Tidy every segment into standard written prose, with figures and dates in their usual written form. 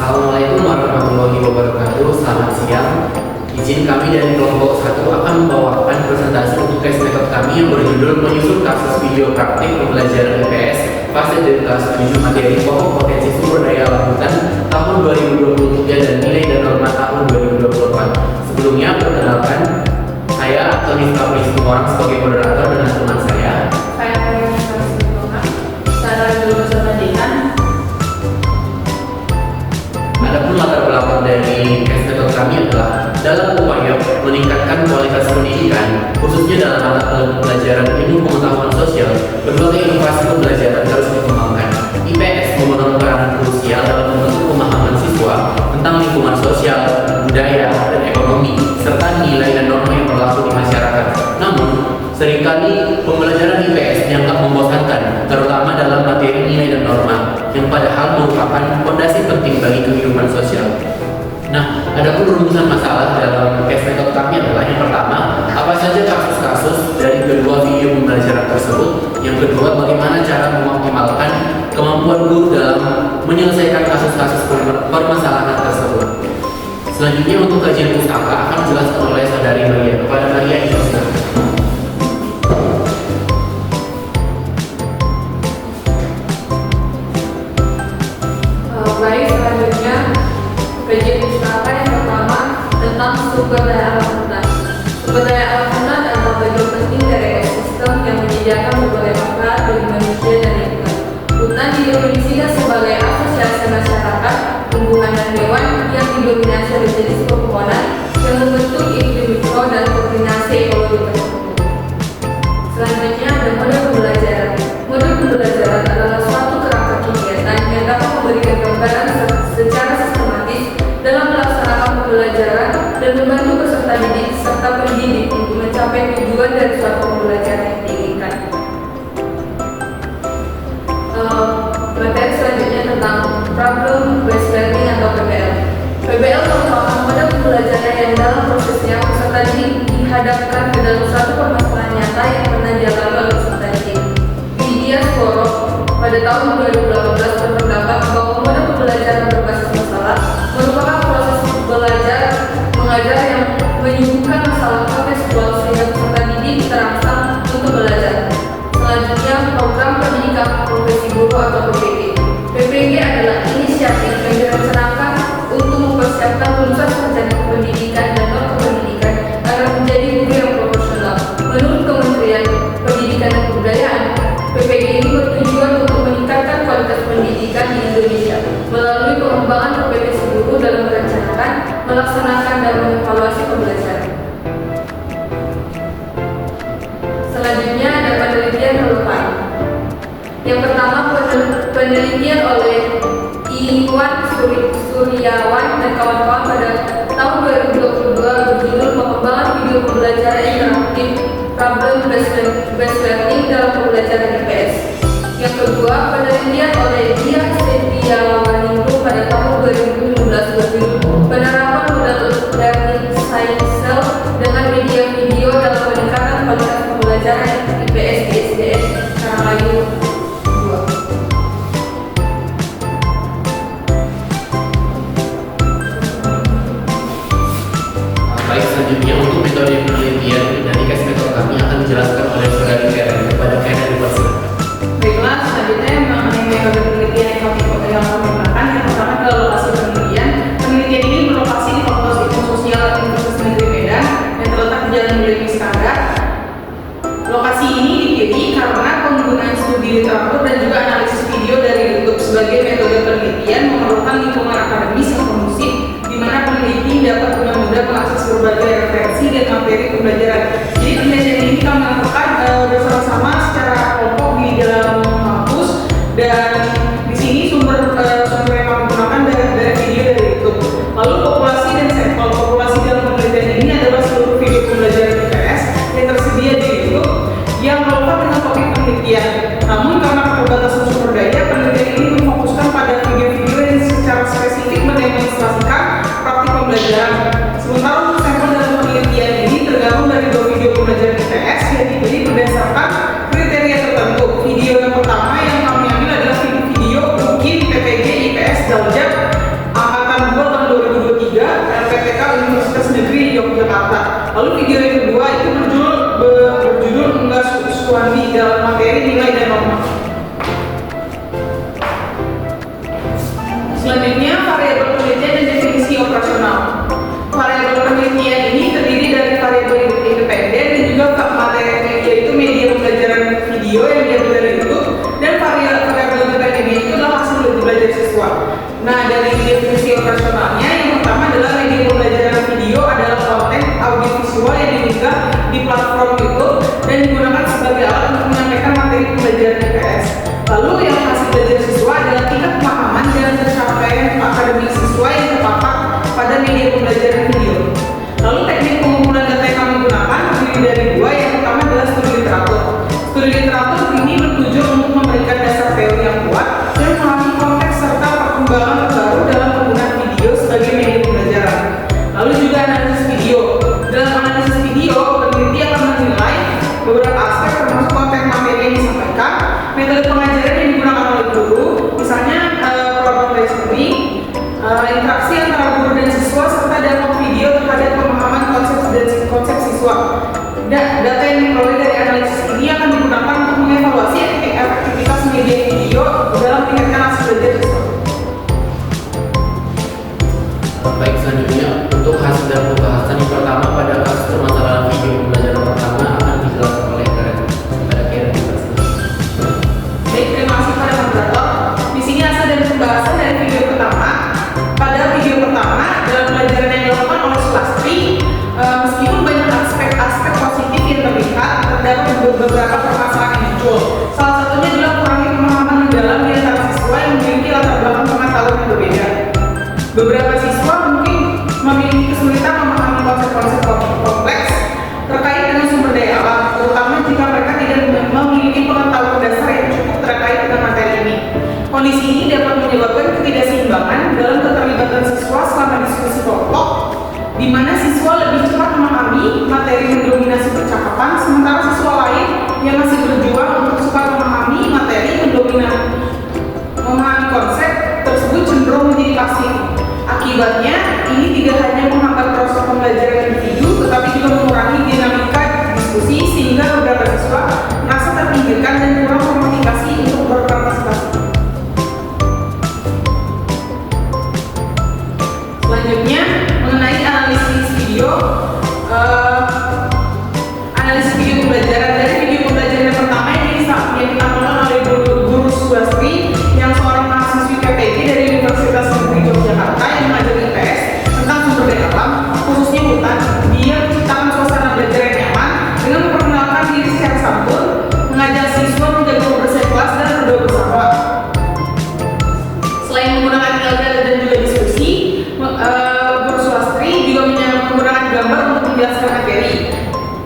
Assalamualaikum warahmatullahi wabarakatuh. Selamat siang. Izin kami dari kelompok 1 akan membawakan presentasi untuk tes metode kami yang berjudul menyusun kasus video praktik pembelajaran IPS fase dari kelas 7 materi pokok potensi sumber daya alam hutan tahun 2023 dan nilai dan norma tahun 2024. Sebelumnya perkenalkan, saya Antoni Fabris orang sebagai moderator dengan teman saya. Saya secara jurusan pendidikan. Adapun latar belakang dari tes metode kami adalah dalam upaya meningkatkan kualitas pendidikan, khususnya dalam mata pelajaran ilmu pengetahuan sosial, berbagai inovasi pembelajaran terus dikembangkan. IPS memegang peranan krusial dalam membentuk pemahaman siswa tentang lingkungan sosial, budaya, dan ekonomi, serta nilai dan norma yang berlaku di masyarakat. Namun, seringkali pembelajaran IPS dianggap membosankan, terutama dalam materi nilai dan norma, yang padahal merupakan fondasi penting bagi kehidupan sosial. Nah, adapun rumusan masalah dalam tes metode kami adalah yang pertama, apa saja kasus-kasus dari kedua video pembelajaran tersebut. Yang kedua, bagaimana cara mengoptimalkan kemampuan guru dalam menyelesaikan kasus-kasus permasalahan tersebut. Selanjutnya untuk kajian pustaka akan dijelaskan oleh saudari Maria. Kepada Maria ini silakan. Baik, selanjutnya kajian pustaka yang pertama tentang sumber daya alam hutan. Sumber daya alam hutan adalah bagian penting dari ekosistem yang menyediakan berbagai manfaat bagi manusia dan lingkungan. Hutan didefinisikan sebagai asosiasi masyarakat, tumbuhan dan hewan yang didominasi oleh jenis pepohonan yang membentuk iklim mikro dan koordinasi ekologi tertentu. Selanjutnya ada model pembelajaran. Model pembelajaran adalah suatu kerangka kegiatan yang dapat memberikan gambaran secara sistematis dalam melaksanakan pembelajaran dan membantu peserta didik serta pendidik untuk mencapai tujuan dari suatu pembelajaran yang diinginkan. Materi selanjutnya tentang problem based learning atau PBL. PBL merupakan model pembelajaran yang dalam prosesnya peserta didik dihadapkan ke dalam suatu permasalahan nyata yang pernah dialami oleh peserta didik. Widya Skoro pada tahun 2018 berpendapat bahwa model pembelajaran berbasis masalah merupakan proses belajar mengajar yang menyuguhkan masalah kontekstual sehingga peserta didik terangsang untuk belajar. Selanjutnya, program pendidikan profesi guru atau PPG. PPG adalah inisiatif yang direncanakan untuk mempersiapkan lulusan sarjana pendidikan dan non-pendidikan agar menjadi guru yang profesional. Menurut Kementerian Pendidikan dan Kebudayaan, PPG ini bertujuan untuk meningkatkan kualitas pendidikan di Indonesia melalui pengembangan kompetensi guru dalam merencanakan, melaksanakan, dan mengevaluasi pembelajaran. Selanjutnya ada penelitian relevan. Yang pertama, penelitian oleh Iwan Suryawan dan kawan-kawan pada tahun 2022 berjudul pengembangan video pembelajaran interaktif problem based learning dalam pembelajaran IPS. Yang kedua, penelitian oleh Dia Setiawaningrum pada tahun 2015 berjudul penerapan model learning science dengan media video dalam peningkatan kualitas pembelajaran IPS di SDN Karangayung 2. Baik, selanjutnya untuk metode penelitian dari tes metode kami akan dijelaskan oleh saudari Karen. Kepada Karen dipersilakan. Baiklah, selanjutnya mengenai metode penelitian yang kami gunakan, yang pertama adalah lokasi penelitian. Penelitian ini berlokasi di Fakultas Ilmu Sosial Universitas Negeri Medan yang terletak di Jalan Beli Iskandar. Lokasi ini dipilih karena penggunaan studi literatur dan juga analisis video dari YouTube sebagai metode penelitian memerlukan lingkungan akademis yang kondusif di mana peneliti dapat dengan mudah mengakses berbagai referensi dan materi pembelajaran. Jadi penelitian ini kami lakukan bersama-sama secara kelompok di dalam kampus, dan di sini sumber yang kami gunakan dari video dari YouTube. Lalu populasi dan sampel. Populasi dalam penelitian ini adalah seluruh video pembelajaran IPS yang tersedia di YouTube yang relevan dengan topik penelitian. Namun karena keterbatasan sumber daya, penelitian ini memfokuskan pada video-video yang secara spesifik mendemonstrasikan praktik pembelajaran. Sementara untuk sampel dalam penelitian ini tergabung dari 2 video pembelajaran IPS yang dipilih berdasarkan kriteria tertentu. Video yang pertama yang kami ambil adalah video UKIN PPG IPS Daljak angkatan Selanjutnya, variabel penelitian dan definisi operasional. Variabel penelitian ini terdiri dari variabel independen dan juga materi, yaitu media pembelajaran video yang diambil dari YouTube, dan variabel independennya itu adalah hasil belajar siswa. Nah, dari definisi operasionalnya, yang pertama adalah media pembelajaran video adalah konten audiovisual yang diunggah di platform YouTube dan digunakan sebagai alat untuk menyampaikan materi pembelajaran IPS. Lalu yang hasil belajar siswa adalah tingkat pemahaman dan pencapaian akademik siswa yang terpapak pada media pembelajaran video. Lalu teknik pengumpulan data yang kami gunakan terdiri dari dua. Yang pertama adalah studi literatur. Studi literatur ini bertujuan untuk memberikan dasar teori yang kuat dan memahami konteks serta perkembangan terbaru dalam penggunaan video sebagai media pembelajaran. Lalu juga analisis video. Dalam analisis video, peneliti akan menilai beberapa aspek termasuk konten materi yang disampaikan, metode pengajaran yang digunakan oleh guru, misalnya problem listening, interaksi antara guru dan siswa, serta dampak video terhadap pemahaman konsep siswa. Data yang diperoleh dari analisis ini akan digunakan untuk mengevaluasi efektivitas media video dalam meningkatkan hasil belajar siswa. Baik, selanjutnya untuk hasil dan pembahasan yang pertama pada kasus permasalahan video pembelajaran pertama akan dijelaskan oleh Karen. Baik, terima kasih pada moderator. Di sini hasil dan pembahasan dari video pertama. Pada video pertama, dalam pelajaran yang dilakukan oleh Sulastri, meskipun banyak aspek positif yang terlihat, terdapat beberapa permasalahan yang muncul. Salah satunya adalah kurangnya pemahaman mendalam di antara siswa yang memiliki latar belakang pengetahuan yang berbeda. Beberapa siswa mungkin memiliki kesulitan memahami konsep-konsep kompleks terkait dengan sumber daya alam, terutama jika mereka tidak memiliki pengetahuan dasar yang cukup terkait dengan materi ini. Kondisi ini dapat menyebabkan ketidakseimbangan dalam keterlibatan siswa selama diskusi kelompok, di mana siswa lebih cepat memahami materi mendominasi percakapan, sementara siswa lain yang masih berjuang untuk cepat memahami materi memahami konsep tersebut cenderung menjadi pasif. Akibatnya, ini tidak hanya menghambat proses pembelajaran individu, tetapi juga mengurangi dinamika diskusi sehingga beberapa siswa merasa terpinggirkan dan kurang memotivasi untuk berpartisipasi. Selanjutnya, mengenai analisis video. Analisis video pembelajaran. Dari video pembelajaran yang pertama yang ditampilkan oleh guru Sulastri yang seorang mahasiswi PPG dari Universitas Negeri Yogyakarta yang mengajar IPS tentang sumber daya alam, khususnya hutan. Dia menciptakan suasana belajar yang nyaman dengan memperkenalkan diri secara santun, mengajak siswa menjaga kebersihan kelas dan berdoa bersama. Selain menggunakan diagram dan juga diskusi, guru Sulastri juga menggunakan gambar untuk menjelaskan materi.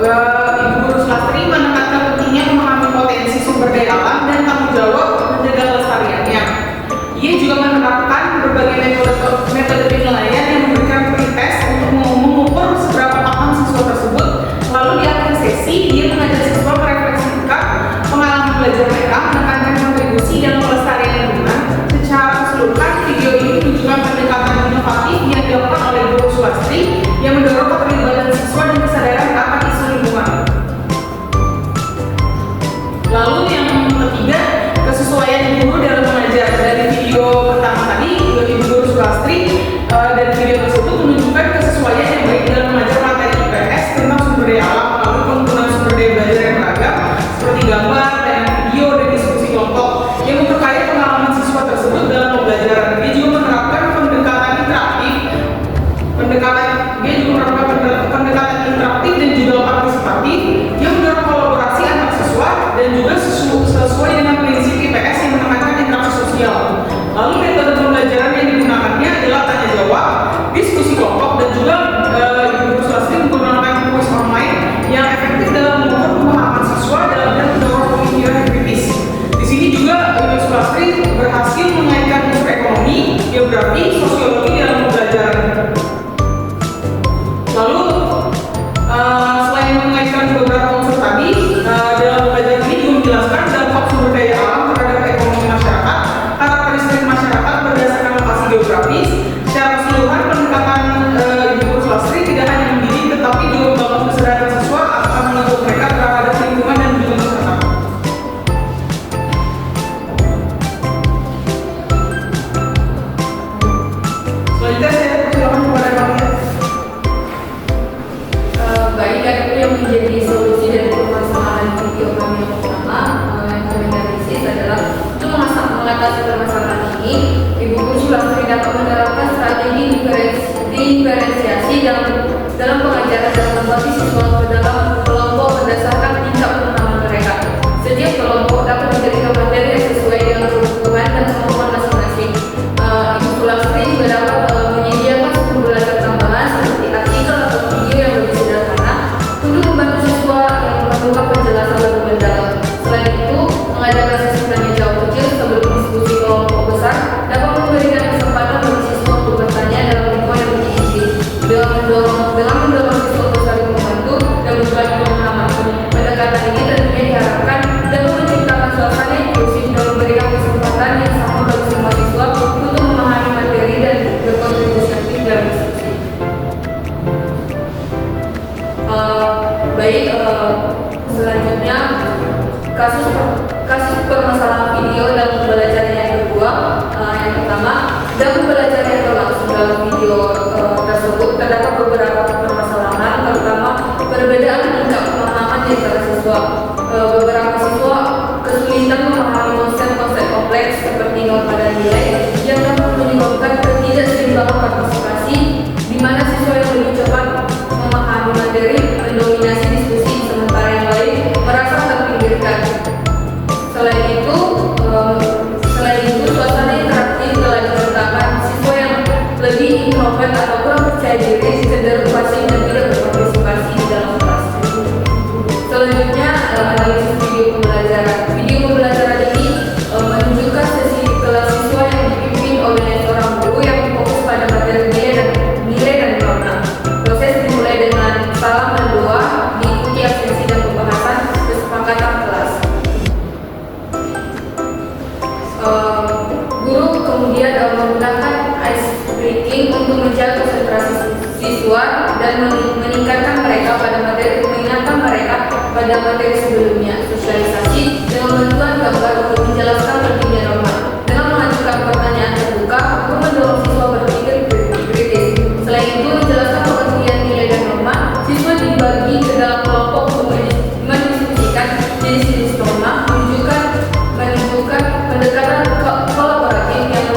Ibu guru Sulastri menekankan pentingnya memahami potensi sumber daya alam dan tanggung jawab menjaga kelestariannya. Ia juga menerapkan berbagai metode penilaian yang memberikan pretest untuk mengukur seberapa paham siswa tersebut. Lalu di akhir sesi, dia mengajak siswa merefleksikan pengalaman belajar mereka, menekankan kontribusi dalam pelestarian lingkungan. Secara keseluruhan, video ini menunjukkan pendekatan inovatif yang dilakukan oleh guru Sulastri yang mendorong keterlibatan siswa dan kesadaran akan isu lingkungan. Lalu yang ketiga, kesesuaian guru dalam mengajar. Dari video pertama tadi, Ibu Guru Sulastri dan video tersebut menunjukkan kesesuaian yang baik dalam mengajar materi IPS tentang sumber daya alam melalui penggunaan sumber daya belajar yang beragam seperti gambar, tayangan video, dan diskusi kelompok yang memperkaya pengalaman siswa tersebut dalam pembelajaran. Dia juga menerapkan pendekatan interaktif dan juga partisipatif yang mendorong kolaborasi antar siswa dan juga sesuai dengan prinsip IPS yang menekankan interaksi sosial. Lalu metode pembelajaran yang digunakannya adalah tanya jawab, diskusi kelompok, dan juga Ibu Guru Sulastri menggunakan kuis online yang efektif dalam mengukur pemahaman siswa dan mendorong pemikiran kritis. Di sini juga Ibu Sulastri berhasil mengaitkan unsur ekonomi, geografi, sosiologi dalam pembelajaran. Lalu selain mengaitkan beberapa unsur tadi, dalam pembelajaran ini juga menjelaskan dampak sumber daya alam terhadap ekonomi masyarakat, karakteristik masyarakat berdasarkan lokasi geografis. Secara keseluruhan, pendekatan Ibu Guru Sulastri tidak hanya mendidik, tetapi juga membangun kesadaran siswa akan menuntut mereka terhadap lingkungan dan juga masyarakat. Selanjutnya saya persilakan kepada Maria. Baik, itu yang menjadi solusi dari permasalahan video kami yang pertama yang kami analisis adalah untuk mengatasi permasalahan ini, Ibu Guru Sulastri dapat menerapkan strategi diferensiasi dalam pengajaran dan membagi siswa ke dalam kelompok berdasarkan tingkat pemahaman mereka. Setiap kelompok dapat memberikan materi yang sesuai dengan kebutuhan dan kemampuan masing-masing. Ibu Sulastri juga dapat menyediakan sumber belajar tambahan seperti artikel atau video yang lebih sederhana untuk membantu siswa yang memerlukan penjelasan lebih mendalam. Selain itu, mengadakan sesi tanya jawab kecil sebelum diskusi kelompok besar dapat memberikan kesempatan bagi siswa untuk bertanya dalam lingkungan yang lebih inti, dengan mendorong siswa untuk saling membantu dan berbagi pemahaman. Pendekatan ini tentunya diharapkan dapat menciptakan suasana inklusif dan memberikan kesempatan yang sama bagi semua siswa untuk memahami materi dan berkontribusi aktif dalam diskusi. Selanjutnya kasus permasalahan video dalam pembelajaran yang kedua. Yang pertama, dalam pembelajaran yang berlangsung dalam video tersebut terdapat beberapa permasalahan, terutama perbedaan tingkat pemahaman di antara siswa. Beberapa siswa kesulitan memahami konsep-konsep kompleks seperti norma dan nilai yang dapat menyebabkan ketidakseimbangan partisipasi, di mana siswa yang lebih cepat memahami materi mendominasi diskusi, sementara yang lain merasa terpinggirkan. Selain itu, suasana interaktif telah diciptakan. Siswa yang lebih introvert atau kurang percaya diri cenderung pasif dan tidak berpartisipasi di dalam kelas. Selanjutnya, analisis video pembelajaran. Video pembelajaran ini menunjukkan sesi kelas siswa yang dipimpin oleh seorang guru yang fokus pada materi nilai dan norma. Proses dimulai dengan salam dan doa, diikuti absensi dan pembahasan kesepakatan kelas. Guru kemudian menggunakan ice breaking untuk menjaga konsentrasi siswa dan meningkatkan mereka pada materi sebelumnya. Sosialisasi dengan bantuan gambar untuk menjelaskan pentingnya norma. Dengan mengajukan pertanyaan terbuka, guru mendorong siswa berpikir kritis. Selain itu, menjelaskan pengertian nilai dan norma, siswa dibagi ke dalam kelompok untuk mendiskusikan jenis-jenis norma, menunjukkan pendekatan kolaboratif yang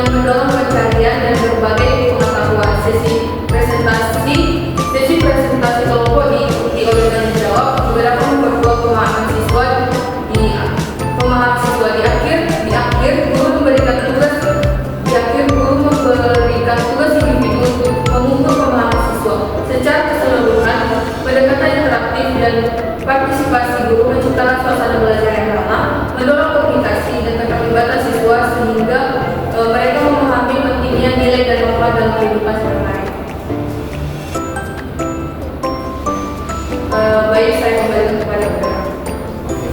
mendorong pencarian dan berbagai pengetahuan. Sesi presentasi kelompok diikuti oleh tanya jawab, beberapa memperkuat pemahaman siswa. Di akhir guru memberikan tugas individu untuk mengukur pemahaman siswa. Secara keseluruhan, pendekatan interaktif dan partisipasi guru menciptakan suasana belajar yang ramah, mendorong komunikasi dan keterlibatan siswa sehingga mereka memahami pentingnya nilai dan norma dalam kehidupan sehari-hari. Baik, saya kembali kepada Karen.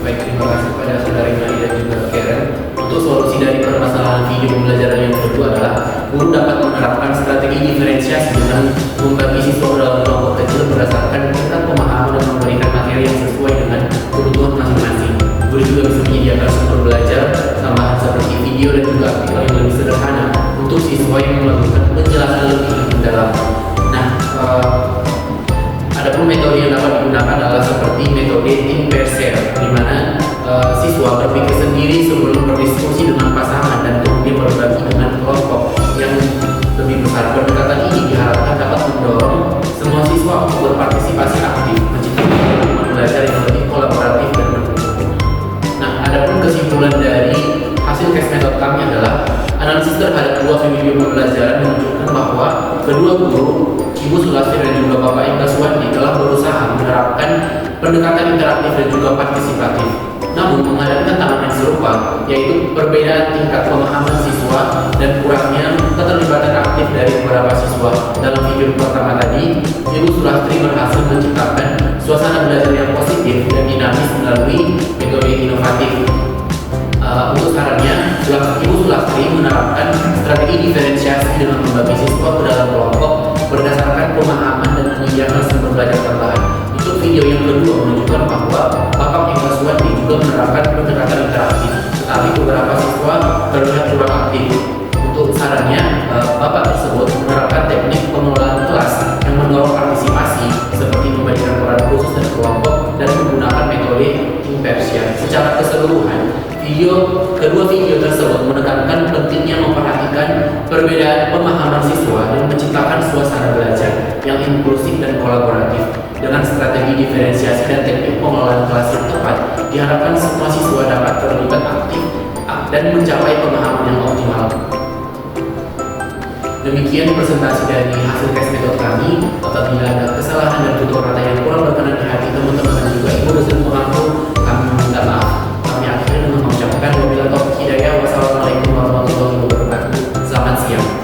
Baik, terima kasih kepada saudari Mari dan juga Karen. Untuk solusi dari permasalahan video pembelajaran yang kedua adalah guru dapat menerapkan strategi diferensiasi dengan membagi siswa dalam kelompok kecil berdasarkan tingkat pemahaman dan memberikan materi yang sesuai dengan kebutuhan masing-masing. Guru juga bisa menyediakan sumber belajar tambahan seperti video dan juga artikel yang lebih sederhana untuk siswa yang melakukan penjelasan lebih mendalam. Nah, adapun metode yang dapat digunakan adalah seperti metode think pair share, di mana siswa berpikir sendiri sebelum berdiskusi dengan pasangan dan kemudian berbagi dengan kelompok yang lebih besar. Pendekatan ini diharapkan dapat mendorong semua siswa untuk berpartisipasi aktif, menciptakan lingkungan belajar yang lebih kolaboratif dan mendukung. Nah, adapun kesimpulan dari hasil case method kami adalah analisis terhadap dua video pembelajaran menunjukkan bahwa kedua guru, Ibu Sulastri dan juga Bapak Eka Suwandi, telah berusaha menerapkan pendekatan interaktif dan juga partisipatif. Namun menghadapi tantangan yang serupa, yaitu perbedaan tingkat pemahaman siswa dan kurangnya keterlibatan aktif dari beberapa siswa. Dalam video pertama tadi, Ibu Sulastri berhasil menciptakan suasana belajar yang positif dan dinamis melalui metode inovatif. Untuk sarannya, Ibu Sulastri menerapkan strategi diferensiasi dengan membagi siswa ke dalam kelompok berdasarkan pemahaman dan menyediakan sumber belajar tambahan. Untuk video yang kedua menunjukkan bahwa Bapak Eka Suwandi juga menerapkan pendekatan interaktif, tetapi beberapa siswa terlihat kurang aktif. Untuk sarannya, Bapak tersebut keseluruhan, kedua video tersebut menekankan pentingnya memperhatikan perbedaan pemahaman siswa dan menciptakan suasana belajar yang inklusif dan kolaboratif. Dengan strategi diferensiasi dan teknik pengelolaan kelas yang tepat, diharapkan semua siswa dapat terlibat aktif dan mencapai pemahaman yang optimal. Demikian presentasi dari hasil tes metode kami. Apabila ada kesalahan dan tutur kata yang kurang berkenan di hati teman-teman dan juga ibu dosen pengampu, kami minta maaf. Kami akhirnya dengan mengucapkan wabillahi taufiq hidayah. Wassalamualaikum warahmatullahi wabarakatuh. Selamat siang.